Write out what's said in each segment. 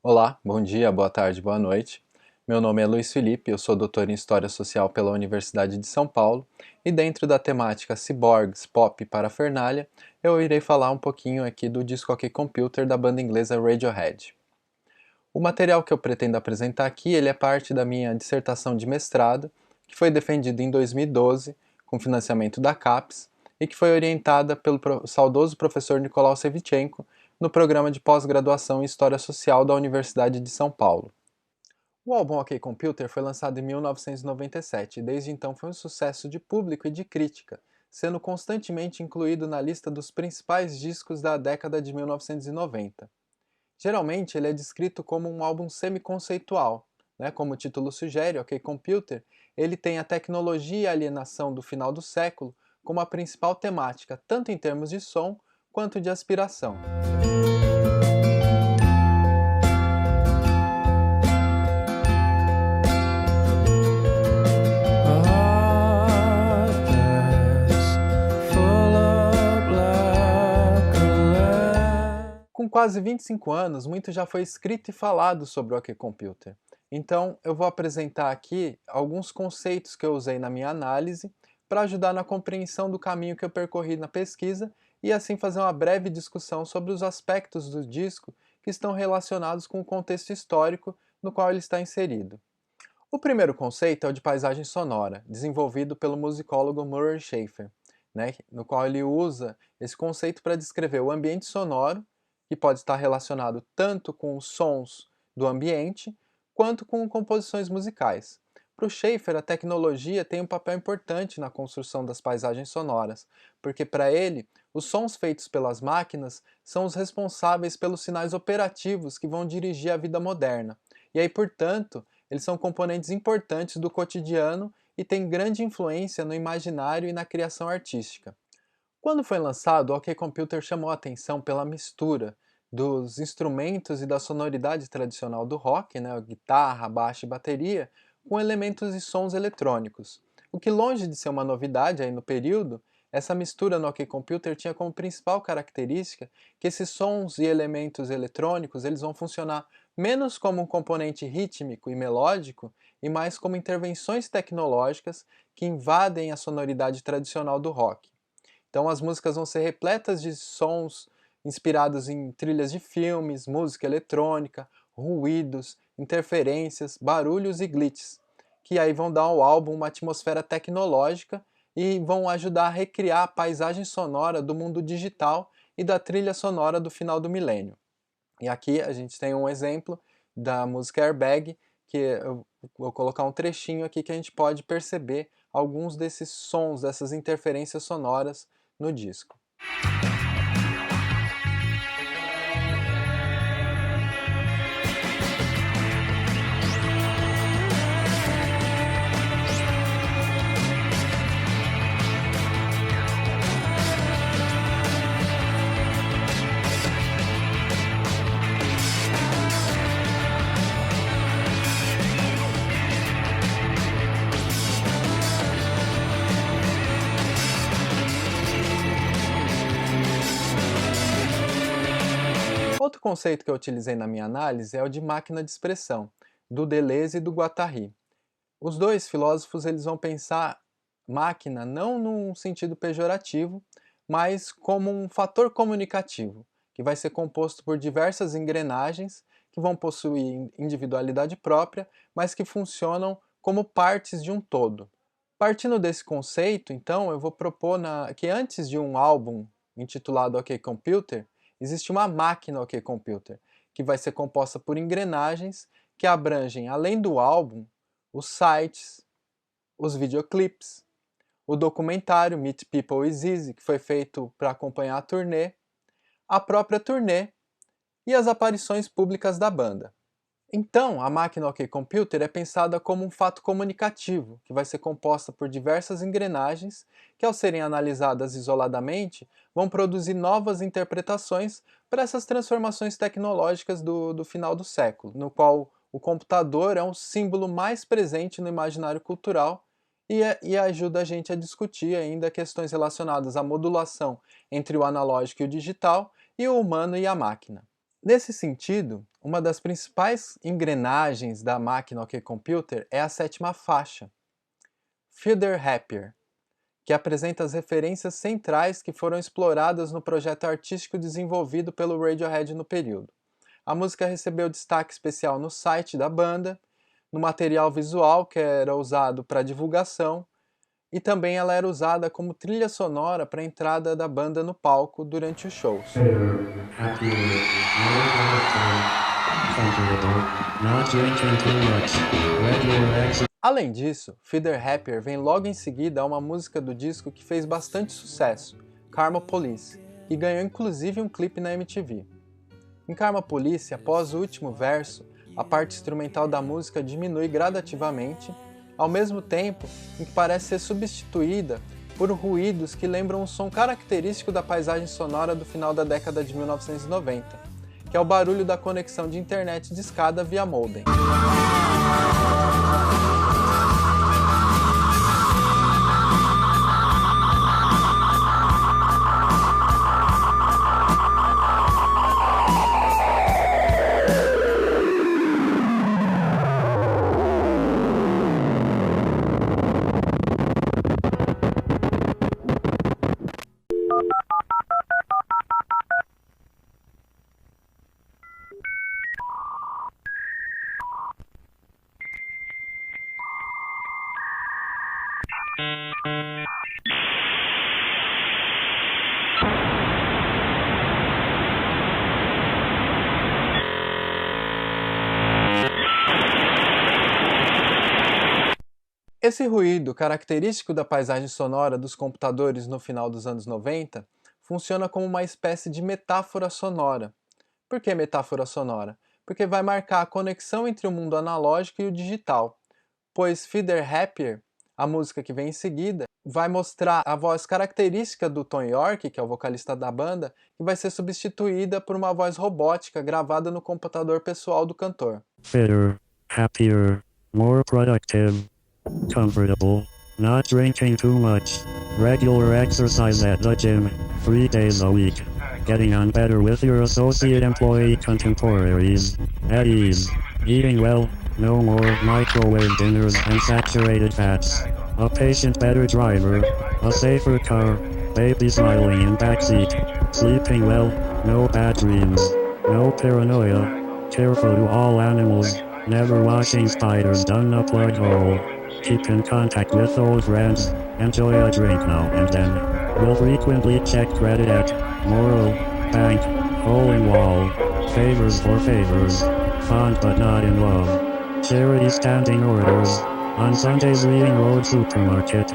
Olá, bom dia, boa tarde, boa noite. Meu nome é Luiz Felipe, eu sou doutor em História Social pela Universidade de São Paulo e dentro da temática Ciborgues, Pop e Parafernália, eu irei falar um pouquinho aqui do disco OK Computer da banda inglesa Radiohead. O material que eu pretendo apresentar aqui, ele é parte da minha dissertação de mestrado, que foi defendida em 2012 com financiamento da CAPES e que foi orientada pelo saudoso professor Nicolau Sevchenko no programa de pós-graduação em História Social da Universidade de São Paulo. O álbum OK Computer foi lançado em 1997 e desde então foi um sucesso de público e de crítica, sendo constantemente incluído na lista dos principais discos da década de 1990. Geralmente ele é descrito como um álbum semi-conceitual, né? Como o título sugere, OK Computer, ele tem a tecnologia e a alienação do final do século como a principal temática, tanto em termos de som quanto de aspiração. Com quase 25 anos, muito já foi escrito e falado sobre o OK Computer. Então, eu vou apresentar aqui alguns conceitos que eu usei na minha análise para ajudar na compreensão do caminho que eu percorri na pesquisa e assim fazer uma breve discussão sobre os aspectos do disco que estão relacionados com o contexto histórico no qual ele está inserido. O primeiro conceito é o de paisagem sonora, desenvolvido pelo musicólogo Murray Schafer, né, no qual ele usa esse conceito para descrever o ambiente sonoro, que pode estar relacionado tanto com os sons do ambiente, quanto com composições musicais. Para o Schafer, a tecnologia tem um papel importante na construção das paisagens sonoras, porque para ele, os sons feitos pelas máquinas são os responsáveis pelos sinais operativos que vão dirigir a vida moderna. E aí, portanto, eles são componentes importantes do cotidiano e têm grande influência no imaginário e na criação artística. Quando foi lançado, o OK Computer chamou a atenção pela mistura dos instrumentos e da sonoridade tradicional do rock, né, guitarra, baixo e bateria, com elementos e sons eletrônicos. O que, longe de ser uma novidade aí no período, essa mistura no OK Computer tinha como principal característica que esses sons e elementos eletrônicos eles vão funcionar menos como um componente rítmico e melódico e mais como intervenções tecnológicas que invadem a sonoridade tradicional do rock. Então as músicas vão ser repletas de sons inspirados em trilhas de filmes, música eletrônica, ruídos, interferências, barulhos e glitches, que aí vão dar ao álbum uma atmosfera tecnológica e vão ajudar a recriar a paisagem sonora do mundo digital e da trilha sonora do final do milênio. E aqui a gente tem um exemplo da música Airbag, que eu vou colocar um trechinho aqui que a gente pode perceber alguns desses sons, dessas interferências sonoras no disco. Outro conceito que eu utilizei na minha análise é o de máquina de expressão, do Deleuze e do Guattari. Os dois filósofos eles vão pensar máquina não num sentido pejorativo, mas como um fator comunicativo, que vai ser composto por diversas engrenagens que vão possuir individualidade própria, mas que funcionam como partes de um todo. Partindo desse conceito, então, eu vou propor que antes de um álbum intitulado OK Computer, existe uma máquina OK Computer, que vai ser composta por engrenagens que abrangem, além do álbum, os sites, os videoclipes, o documentário Meet People is Easy, que foi feito para acompanhar a própria turnê e as aparições públicas da banda. Então, a máquina OK Computer é pensada como um fato comunicativo, que vai ser composta por diversas engrenagens que, ao serem analisadas isoladamente, vão produzir novas interpretações para essas transformações tecnológicas do final do século, no qual o computador é um símbolo mais presente no imaginário cultural e ajuda a gente a discutir ainda questões relacionadas à modulação entre o analógico e o digital e o humano e a máquina. Nesse sentido, uma das principais engrenagens da máquina OK Computer é a sétima faixa, Fielder Happier, que apresenta as referências centrais que foram exploradas no projeto artístico desenvolvido pelo Radiohead no período. A música recebeu destaque especial no site da banda, no material visual que era usado para divulgação, e também ela era usada como trilha sonora para a entrada da banda no palco durante os shows. Além disso, Fielder Happier vem logo em seguida a uma música do disco que fez bastante sucesso, Karma Police, que ganhou inclusive um clipe na MTV. Em Karma Police, após o último verso, a parte instrumental da música diminui gradativamente, ao mesmo tempo em que parece ser substituída por ruídos que lembram um som característico da paisagem sonora do final da década de 1990, que é o barulho da conexão de internet discada via modem. Esse ruído, característico da paisagem sonora dos computadores no final dos anos 90, funciona como uma espécie de metáfora sonora. Por que metáfora sonora? Porque vai marcar a conexão entre o mundo analógico e o digital, pois Fielder Happier, a música que vem em seguida, vai mostrar a voz característica do Thom Yorke, que é o vocalista da banda, que vai ser substituída por uma voz robótica gravada no computador pessoal do cantor. Fitter, happier, more productive, comfortable, not drinking too much, regular exercise at the gym, 3 days a week, getting on better with your associate employee contemporaries, at ease, eating well, no more microwave dinners and saturated fats, a patient better driver, a safer car, baby smiling in backseat, sleeping well, no bad dreams, no paranoia, careful to all animals, never washing spiders down a plug hole, keep in contact with old friends, enjoy a drink now and then, will frequently check credit at Moral, Bank, Hole in Wall, favors for favors, fond but not in love, charity standing orders, on Sundays reading Road Supermarket.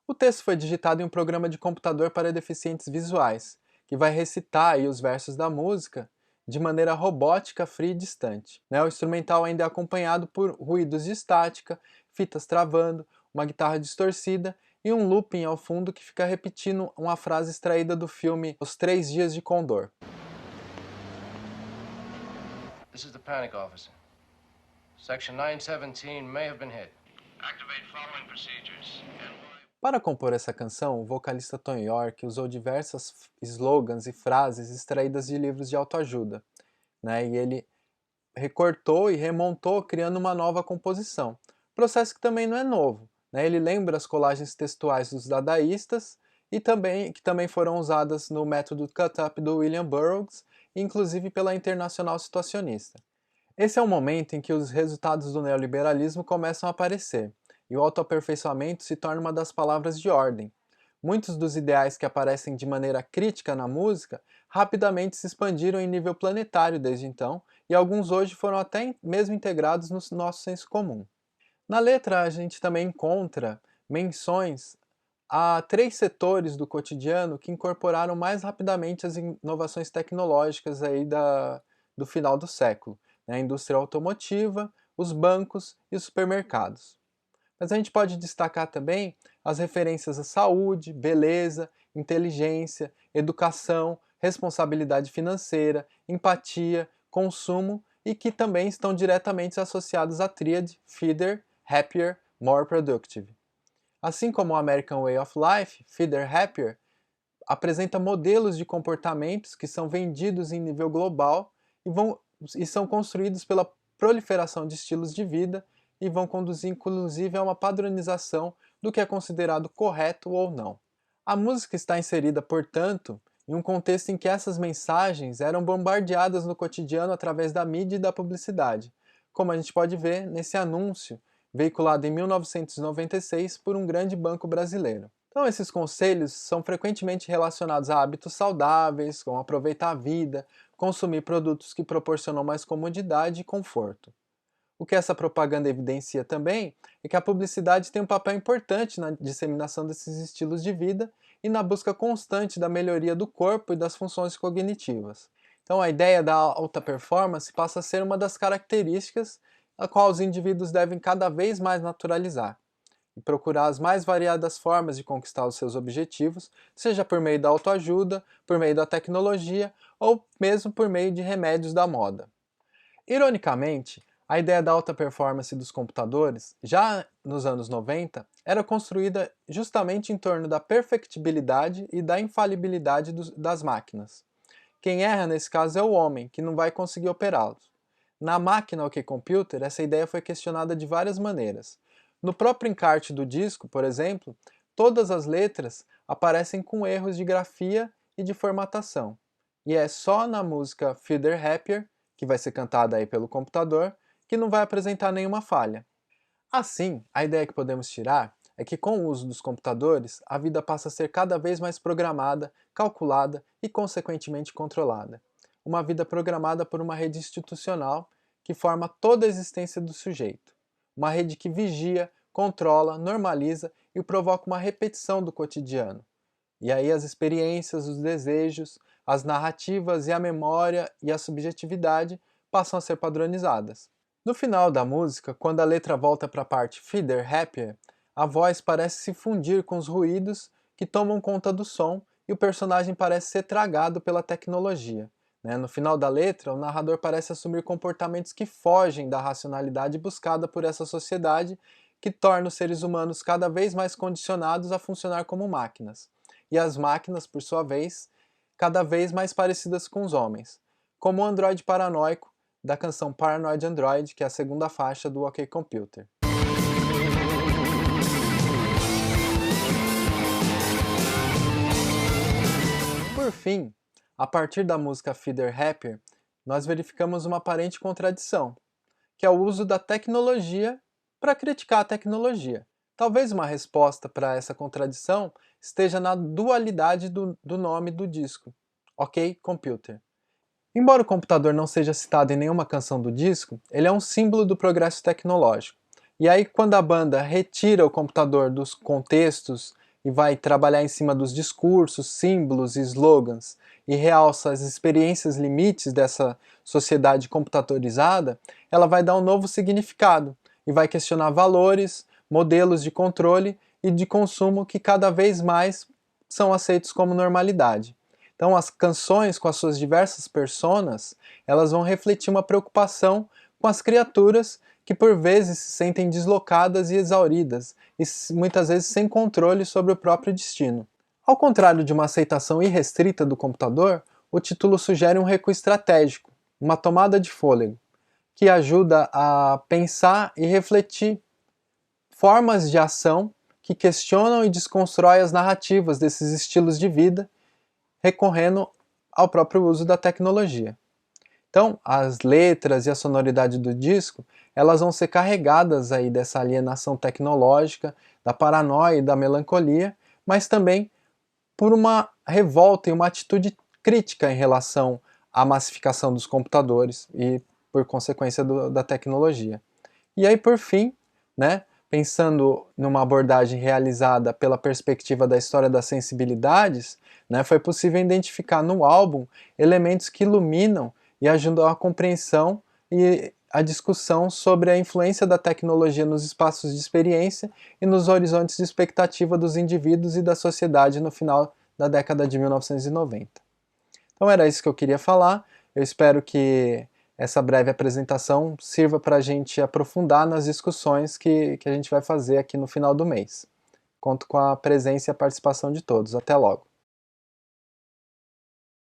O texto foi digitado em um programa de computador para deficientes visuais, que vai recitar aí os versos da música de maneira robótica, fria e distante. O instrumental ainda é acompanhado por ruídos de estática, fitas travando, uma guitarra distorcida e um looping ao fundo que fica repetindo uma frase extraída do filme Os 3 Dias de Condor. This is the panic officer. Section 917 may have been hit. Activate following procedures. Para compor essa canção, o vocalista Thom Yorke usou diversas slogans e frases extraídas de livros de autoajuda, e ele recortou e remontou criando uma nova composição. Processo que também não é novo. Ele lembra as colagens textuais dos dadaístas e que também foram usadas no método cut-up do William Burroughs, inclusive pela Internacional Situacionista. Esse é o momento em que os resultados do neoliberalismo começam a aparecer, e o autoaperfeiçoamento se torna uma das palavras de ordem. Muitos dos ideais que aparecem de maneira crítica na música rapidamente se expandiram em nível planetário desde então, e alguns hoje foram até mesmo integrados no nosso senso comum. Na letra a gente também encontra menções a 3 setores do cotidiano que incorporaram mais rapidamente as inovações tecnológicas aí do final do século, a indústria automotiva, os bancos e os supermercados. Mas a gente pode destacar também as referências à saúde, beleza, inteligência, educação, responsabilidade financeira, empatia, consumo e que também estão diretamente associados à tríade Fitter, Happier, More Productive. Assim como o American Way of Life, Fitter Happier apresenta modelos de comportamentos que são vendidos em nível global e são construídos pela proliferação de estilos de vida e vão conduzir inclusive a uma padronização do que é considerado correto ou não. A música está inserida, portanto, em um contexto em que essas mensagens eram bombardeadas no cotidiano através da mídia e da publicidade, como a gente pode ver nesse anúncio veiculado em 1996 por um grande banco brasileiro. Então esses conselhos são frequentemente relacionados a hábitos saudáveis, como aproveitar a vida, consumir produtos que proporcionam mais comodidade e conforto. O que essa propaganda evidencia também é que a publicidade tem um papel importante na disseminação desses estilos de vida e na busca constante da melhoria do corpo e das funções cognitivas. Então a ideia da alta performance passa a ser uma das características a qual os indivíduos devem cada vez mais naturalizar e procurar as mais variadas formas de conquistar os seus objetivos, seja por meio da autoajuda, por meio da tecnologia ou mesmo por meio de remédios da moda. Ironicamente, a ideia da alta performance dos computadores, já nos anos 90, era construída justamente em torno da perfectibilidade e da infalibilidade das máquinas. Quem erra nesse caso é o homem, que não vai conseguir operá-los. Na máquina OK Computer, essa ideia foi questionada de várias maneiras. No próprio encarte do disco, por exemplo, todas as letras aparecem com erros de grafia e de formatação. E é só na música Fiddler Happier, que vai ser cantada aí pelo computador, que não vai apresentar nenhuma falha. Assim, a ideia que podemos tirar é que com o uso dos computadores, a vida passa a ser cada vez mais programada, calculada e consequentemente controlada. Uma vida programada por uma rede institucional que forma toda a existência do sujeito. Uma rede que vigia, controla, normaliza e provoca uma repetição do cotidiano. E aí as experiências, os desejos, as narrativas e a memória e a subjetividade passam a ser padronizadas. No final da música, quando a letra volta para a parte Fiddler Happier, a voz parece se fundir com os ruídos que tomam conta do som e o personagem parece ser tragado pela tecnologia. No final da letra, o narrador parece assumir comportamentos que fogem da racionalidade buscada por essa sociedade que torna os seres humanos cada vez mais condicionados a funcionar como máquinas, e as máquinas, por sua vez, cada vez mais parecidas com os homens, como o androide paranoico da canção Paranoid Android, que é a segunda faixa do OK Computer. Por fim, a partir da música Fiddler Happier, nós verificamos uma aparente contradição, que é o uso da tecnologia para criticar a tecnologia. Talvez uma resposta para essa contradição esteja na dualidade do nome do disco, OK Computer. Embora o computador não seja citado em nenhuma canção do disco, ele é um símbolo do progresso tecnológico. E aí, quando a banda retira o computador dos contextos e vai trabalhar em cima dos discursos, símbolos e slogans, e realça as experiências limites dessa sociedade computadorizada, ela vai dar um novo significado e vai questionar valores, modelos de controle e de consumo que cada vez mais são aceitos como normalidade. Então as canções com as suas diversas personas, elas vão refletir uma preocupação com as criaturas que por vezes se sentem deslocadas e exauridas e muitas vezes sem controle sobre o próprio destino. Ao contrário de uma aceitação irrestrita do computador, o título sugere um recuo estratégico, uma tomada de fôlego, que ajuda a pensar e refletir formas de ação que questionam e desconstroem as narrativas desses estilos de vida, recorrendo ao próprio uso da tecnologia. Então, as letras e a sonoridade do disco, elas vão ser carregadas aí dessa alienação tecnológica, da paranoia e da melancolia, mas também por uma revolta e uma atitude crítica em relação à massificação dos computadores e, por consequência, da tecnologia. E aí, por fim, pensando numa abordagem realizada pela perspectiva da história das sensibilidades, foi possível identificar no álbum elementos que iluminam e ajudam à compreensão e a discussão sobre a influência da tecnologia nos espaços de experiência e nos horizontes de expectativa dos indivíduos e da sociedade no final da década de 1990. Então era isso que eu queria falar. Eu espero que essa breve apresentação sirva para a gente aprofundar nas discussões que a gente vai fazer aqui no final do mês. Conto com a presença e a participação de todos. Até logo!